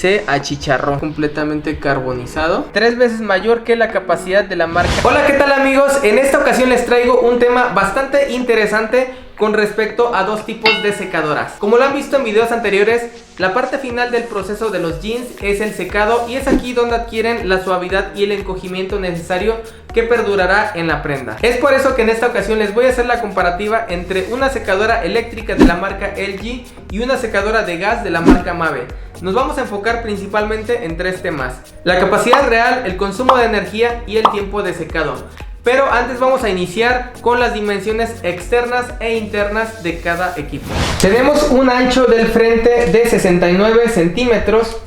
se achicharró, completamente carbonizado, 3 veces mayor que la capacidad de la marca. Hola, ¿qué tal amigos? En esta ocasión les traigo un tema bastante interesante con respecto a dos tipos de secadoras. Como lo han visto en videos anteriores, la parte final del proceso de los jeans es el secado, y es aquí donde adquieren la suavidad y el encogimiento necesario que perdurará en la prenda. Es por eso que en esta ocasión les voy a hacer la comparativa entre una secadora eléctrica de la marca LG y una secadora de gas de la marca Mave. Nos vamos a enfocar principalmente en 3 temas: la capacidad real, el consumo de energía y el tiempo de secado. Pero antes vamos a iniciar con las dimensiones externas e internas de cada equipo. Tenemos un ancho del frente de 69 centímetros,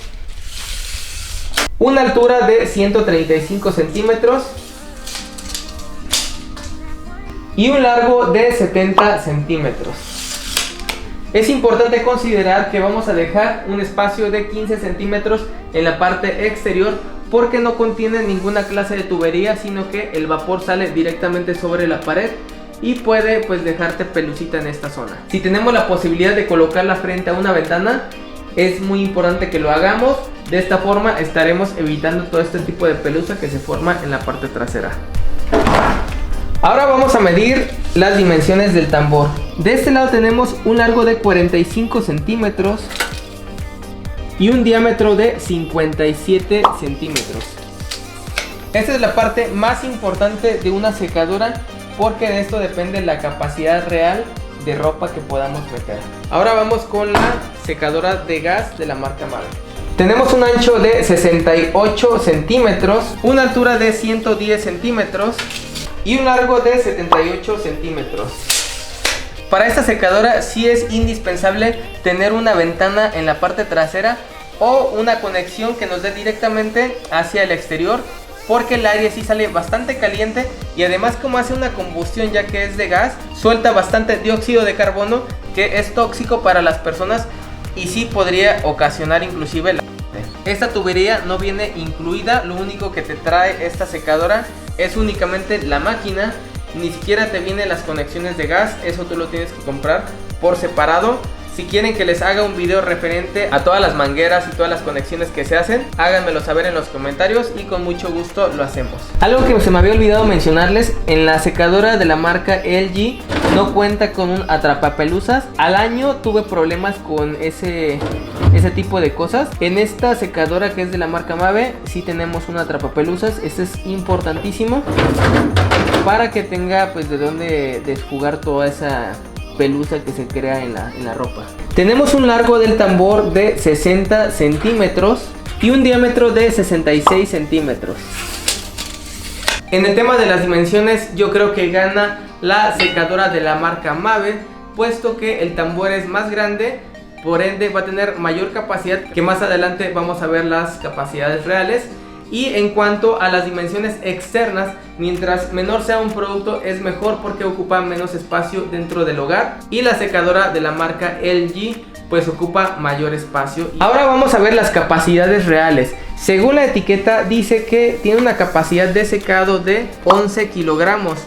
una altura de 135 centímetros y un largo de 70 centímetros. Es importante considerar que vamos a dejar un espacio de 15 centímetros en la parte exterior, porque no contiene ninguna clase de tubería, sino que el vapor sale directamente sobre la pared y puede pues dejarte pelucita en esta zona. Si tenemos la posibilidad de colocarla frente a una ventana, es muy importante que lo hagamos. De esta forma estaremos evitando todo este tipo de pelusa que se forma en la parte trasera. Ahora vamos a medir las dimensiones del tambor. De este lado tenemos un largo de 45 centímetros y un diámetro de 57 centímetros. Esta es la parte más importante de una secadora, porque de esto depende la capacidad real de ropa que podamos meter. Ahora vamos con la secadora de gas de la marca Mave. Tenemos un ancho de 68 centímetros, una altura de 110 centímetros y un largo de 78 centímetros. Para esta secadora sí es indispensable tener una ventana en la parte trasera o una conexión que nos dé directamente hacia el exterior, porque el aire sí sale bastante caliente, y además, como hace una combustión ya que es de gas, suelta bastante dióxido de carbono, que es tóxico para las personas y sí podría ocasionar inclusive la muerte. Esta tubería no viene incluida, lo único que te trae esta secadora es únicamente la máquina. Ni siquiera te vienen las conexiones de gas, eso tú lo tienes que comprar por separado. Si quieren que les haga un video referente a todas las mangueras y todas las conexiones que se hacen, háganmelo saber en los comentarios y con mucho gusto lo hacemos. Algo que se me había olvidado mencionarles: en la secadora de la marca LG no cuenta con un atrapapelusas. Al año tuve problemas con ese tipo de cosas. En esta secadora, que es de la marca Mave, sí tenemos un atrapapelusas. Este es importantísimo para que tenga pues de dónde desjugar toda esa pelusa que se crea en la ropa. Tenemos un largo del tambor de 60 centímetros y un diámetro de 66 centímetros. En el tema de las dimensiones, yo creo que gana la secadora de la marca Mave, puesto que el tambor es más grande, por ende va a tener mayor capacidad, que más adelante vamos a ver las capacidades reales. Y en cuanto a las dimensiones externas, mientras menor sea un producto es mejor, porque ocupa menos espacio dentro del hogar, y la secadora de la marca LG pues ocupa mayor espacio. Ahora vamos a ver las capacidades reales. Según la etiqueta dice que tiene una capacidad de secado de 11 kilogramos.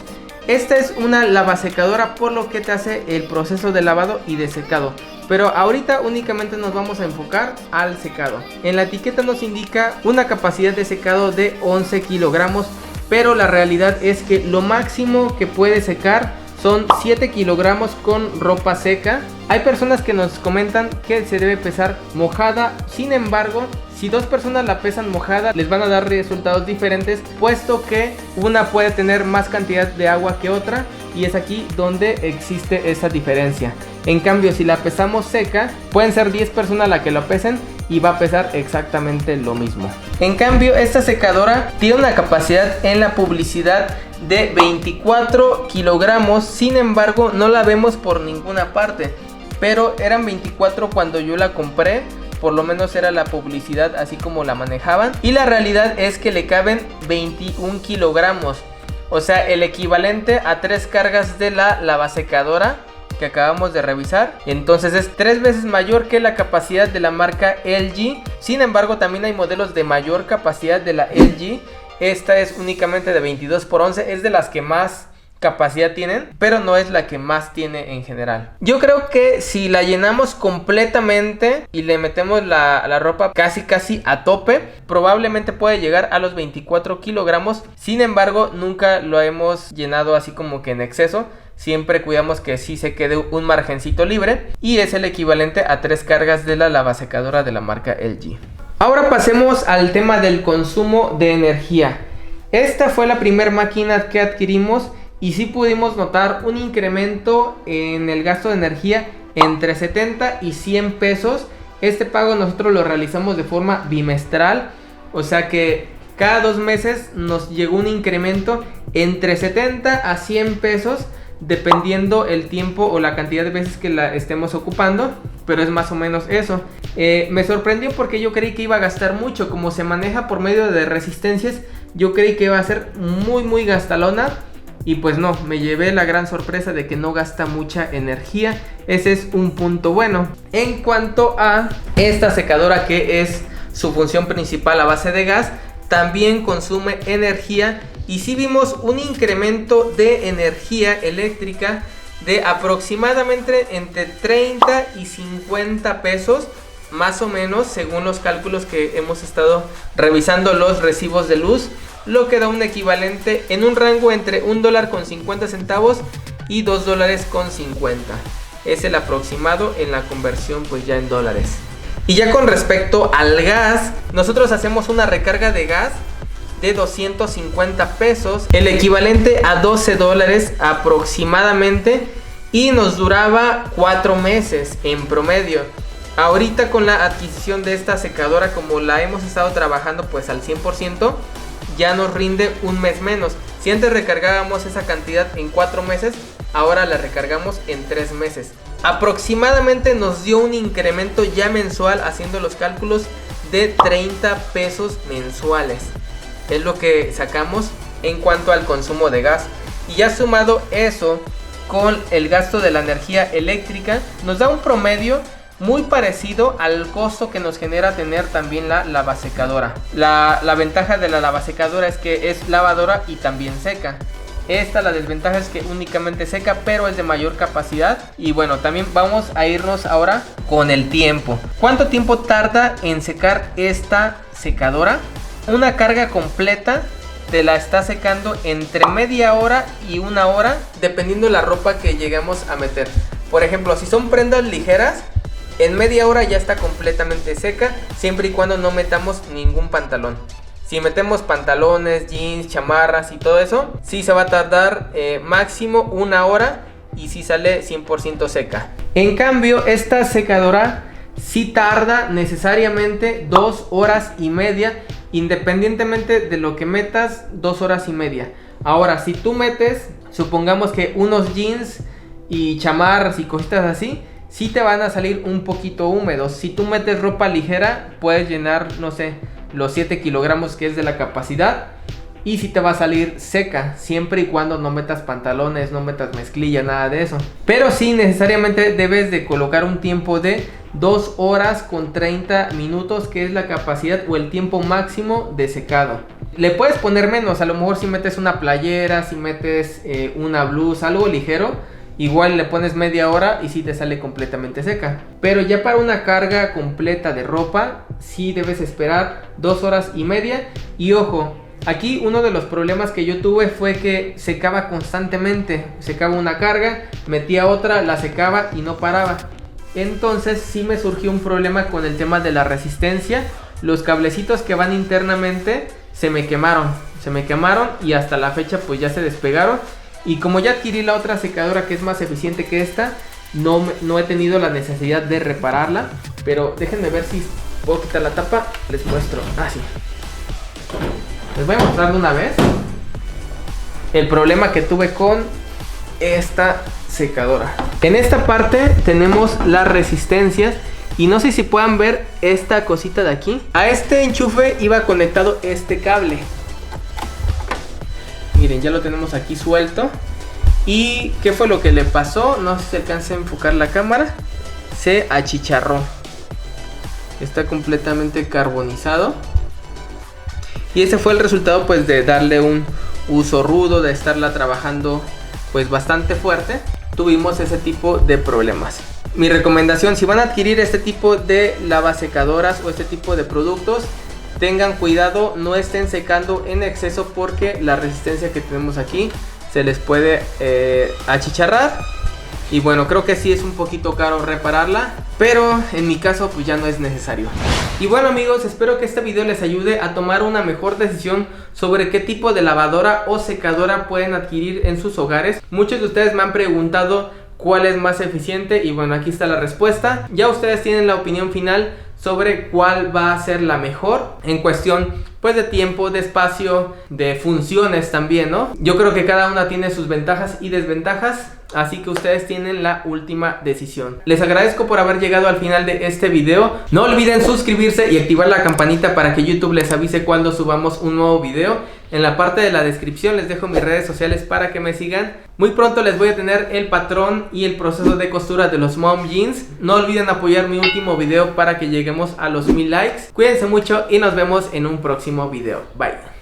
Esta es una lavasecadora, por lo que te hace el proceso de lavado y de secado. Pero ahorita únicamente nos vamos a enfocar al secado. En la etiqueta nos indica una capacidad de secado de 11 kilogramos, pero la realidad es que lo máximo que puede secar son 7 kilogramos con ropa seca. Hay personas que nos comentan que se debe pesar mojada. Sin embargo, si 2 personas la pesan mojada, les van a dar resultados diferentes, puesto que una puede tener más cantidad de agua que otra, y es aquí donde existe esa diferencia. En cambio, si la pesamos seca, pueden ser 10 personas las que lo pesen y va a pesar exactamente lo mismo. En cambio, esta secadora tiene una capacidad en la publicidad de 24 kilogramos. Sin embargo, no la vemos por ninguna parte, pero eran 24 cuando yo la compré. Por lo menos era la publicidad así como la manejaban, y la realidad es que le caben 21 kilogramos, o sea, el equivalente a 3 cargas de la lavasecadora que acabamos de revisar. Entonces es 3 veces mayor que la capacidad de la marca LG. Sin embargo, también hay modelos de mayor capacidad de la LG. Esta es únicamente de 22 por 11, es de las que más capacidad tienen, pero no es la que más tiene en general. Yo creo que si la llenamos completamente y le metemos la ropa casi a tope, probablemente puede llegar a los 24 kilogramos. Sin embargo, nunca lo hemos llenado así como que en exceso. Siempre cuidamos que sí se quede un margencito libre, y es el equivalente a 3 cargas de la lavasecadora de la marca LG. Ahora pasemos al tema del consumo de energía. Esta fue la primera máquina que adquirimos y sí pudimos notar un incremento en el gasto de energía entre 70 y 100 pesos. Este pago nosotros lo realizamos de forma bimestral, o sea que cada 2 meses nos llegó un incremento entre 70 a 100 pesos, dependiendo el tiempo o la cantidad de veces que la estemos ocupando, pero es más o menos eso. Me sorprendió porque yo creí que iba a gastar mucho. Como se maneja por medio de resistencias, yo creí que iba a ser muy gastalona, y pues no, me llevé la gran sorpresa de que no gasta mucha energía. Ese es un punto bueno. En cuanto a esta secadora, que es su función principal a base de gas, también consume energía, y sí vimos un incremento de energía eléctrica de aproximadamente entre 30 y 50 pesos, más o menos, según los cálculos que hemos estado revisando los recibos de luz, lo que da un equivalente en un rango entre $1.50 y $2.50. Es el aproximado en la conversión pues ya en dólares. Y ya con respecto al gas, nosotros hacemos una recarga de gas de 250 pesos, el equivalente a $12 aproximadamente, y nos duraba 4 meses en promedio. Ahorita con la adquisición de esta secadora, como la hemos estado trabajando pues al 100%, ya nos rinde un mes menos. Si antes recargábamos esa cantidad en 4 meses, ahora la recargamos en 3 meses. Aproximadamente nos dio un incremento ya mensual, haciendo los cálculos, de 30 pesos mensuales. Es lo que sacamos en cuanto al consumo de gas. Y ya sumado eso con el gasto de la energía eléctrica, nos da un promedio muy parecido al costo que nos genera tener también la lavasecadora. La ventaja de la lavasecadora es que es lavadora y también seca. La desventaja es que únicamente seca, pero es de mayor capacidad. Y bueno, también vamos a irnos ahora con el tiempo. ¿Cuánto tiempo tarda en secar esta secadora? Una carga completa te la está secando entre media hora y 1 hora, dependiendo la ropa que llegamos a meter. Por ejemplo, si son prendas ligeras, en media hora ya está completamente seca, siempre y cuando no metamos ningún pantalón. Si metemos pantalones, jeans, chamarras y todo eso, sí se va a tardar máximo 1 hora, y sí sale 100% seca. En cambio, esta secadora sí tarda necesariamente 2 horas y media, independientemente de lo que metas, 2 horas y media. Ahora, si tú metes, supongamos que unos jeans y chamarras y cositas así, sí te van a salir un poquito húmedos. Si tú metes ropa ligera, puedes llenar, no sé, los 7 kilogramos que es de la capacidad, y sí te va a salir seca, siempre y cuando no metas pantalones, no metas mezclilla, nada de eso. Pero sí, necesariamente debes de colocar un tiempo de 2 horas con 30 minutos, que es la capacidad o el tiempo máximo de secado. Le puedes poner menos, a lo mejor si metes una playera, si metes una blusa, algo ligero, igual le pones media hora y sí te sale completamente seca. Pero ya para una carga completa de ropa, sí debes esperar 2 horas y media. Y ojo, aquí uno de los problemas que yo tuve fue que secaba constantemente. Secaba una carga, metía otra, la secaba y no paraba. Entonces sí me surgió un problema con el tema de la resistencia. Los cablecitos que van internamente se me quemaron y hasta la fecha pues ya se despegaron. Y como ya adquirí la otra secadora que es más eficiente que esta, no he tenido la necesidad de repararla. Pero déjenme ver si puedo quitar la tapa, les muestro. Sí. Les voy a mostrar de una vez el problema que tuve con esta secadora. En esta parte tenemos las resistencias, y no sé si puedan ver esta cosita de aquí. A este enchufe iba conectado este cable. Miren, ya lo tenemos aquí suelto. ¿Y qué fue lo que le pasó? No sé si alcanza a enfocar la cámara. Se achicharró. Está completamente carbonizado. Y ese fue el resultado pues de darle un uso rudo, de estarla trabajando pues bastante fuerte, tuvimos ese tipo de problemas. Mi recomendación, si van a adquirir este tipo de lavasecadoras o este tipo de productos, tengan cuidado, no estén secando en exceso porque la resistencia que tenemos aquí se les puede achicharrar. Y bueno, creo que sí es un poquito caro repararla, pero en mi caso pues ya no es necesario. Y bueno amigos, espero que este video les ayude a tomar una mejor decisión sobre qué tipo de lavadora o secadora pueden adquirir en sus hogares. Muchos de ustedes me han preguntado cuál es más eficiente y bueno, aquí está la respuesta. Ya ustedes tienen la opinión final sobre cuál va a ser la mejor en cuestión pues de tiempo, de espacio, de funciones también, ¿no? Yo creo que cada una tiene sus ventajas y desventajas, así que ustedes tienen la última decisión. Les agradezco por haber llegado al final de este video. No olviden suscribirse y activar la campanita para que YouTube les avise cuando subamos un nuevo video. En la parte de la descripción les dejo mis redes sociales para que me sigan. Muy pronto les voy a tener el patrón y el proceso de costura de los mom jeans. No olviden apoyar mi último video para que lleguemos a los 1000 likes. Cuídense mucho y nos vemos en un próximo video. Bye.